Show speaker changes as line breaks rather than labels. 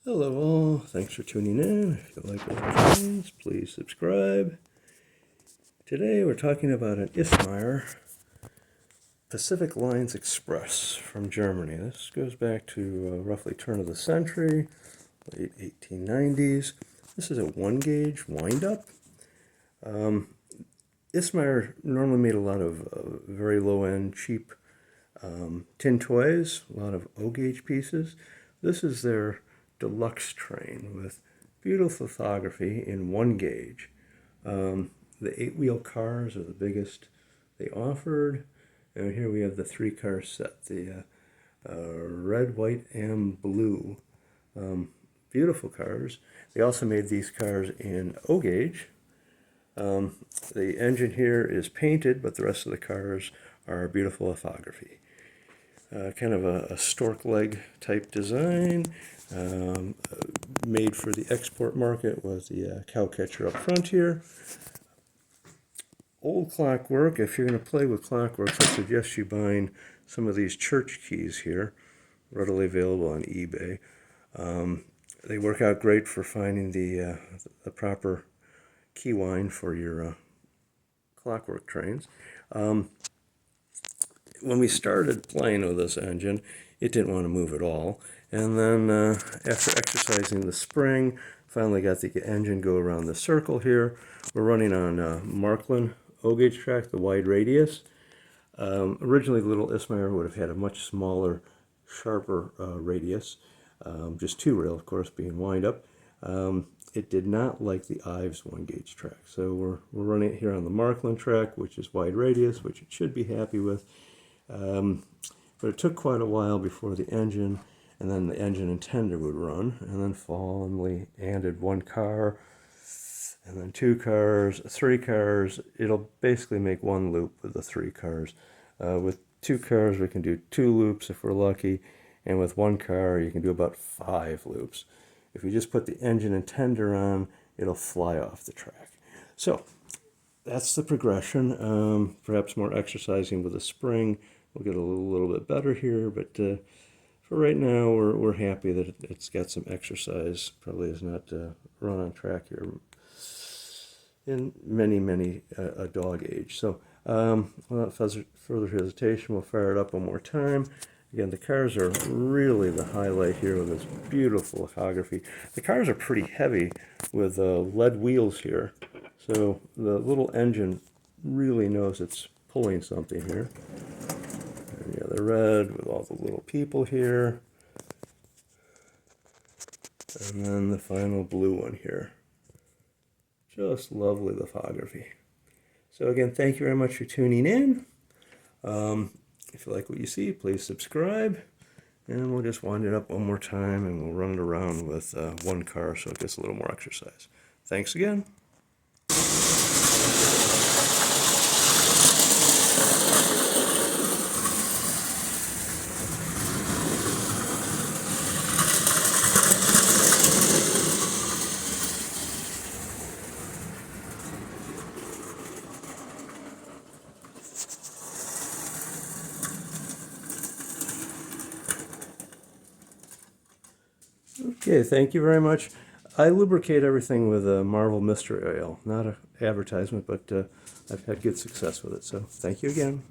Hello all, thanks for tuning in. If you like what happens, please subscribe. Today we're talking about an Issmayer Pacific Lines Express from Germany. This goes back to roughly turn of the century, late 1890s. This is a 1-gauge wind-up. Issmayer normally made a lot of very low-end, cheap tin toys, a lot of O-gauge pieces. This is their deluxe train with beautiful photography in 1-gauge. The 8-wheel cars are the biggest they offered. And here we have the 3-car set, the red, white, and blue. Beautiful cars. They also made these cars in O-gauge. The engine here is painted, but the rest of the cars are beautiful lithography. Kind of a stork leg type design, made for the export market with the cow catcher up front here. Old Clockwork. If you're going to play with Clockworks, I suggest you buying some of these church keys here, readily available on eBay. They work out great for finding the proper key wind for your Clockwork trains. When we started playing with this engine, it didn't want to move at all. And then after exercising the spring, finally got the engine go around the circle here. We're running on Marklin O-gauge track, the wide radius. Originally, the little Issmayer would have had a much smaller, sharper radius, just 2-rail, of course, being wind-up. It did not like the Ives 1-gauge track, so we're running it here on the Marklin track, which is wide radius, which it should be happy with. But it took quite a while before the engine, and then the engine and tender would run, and then finally added 1 car, and then 2 cars, 3 cars. It'll basically make 1 loop with the 3 cars. With 2 cars, we can do 2 loops if we're lucky, and with 1 car, you can do about 5 loops. If you just put the engine and tender on, it'll fly off the track. So that's the progression. Perhaps more exercising with the spring. We'll get a little bit better here, but for right now, we're happy that it's got some exercise. Probably has not run on track here in many a dog age. So without further hesitation, we'll fire it up one more time. Again, the cars are really the highlight here with this beautiful lithography. The cars are pretty heavy with lead wheels here, so the little engine really knows it's pulling something here. And yeah, the red with all the little people here. And then the final blue one here. Just lovely lithography. So again, thank you very much for tuning in. If you like what you see, please subscribe. And we'll just wind it up one more time, and we'll run it around with 1 car so it gets a little more exercise. Thanks again. Okay, thank you very much. I lubricate everything with a Marvel Mystery Oil. Not an advertisement, but I've had good success with it. So thank you again.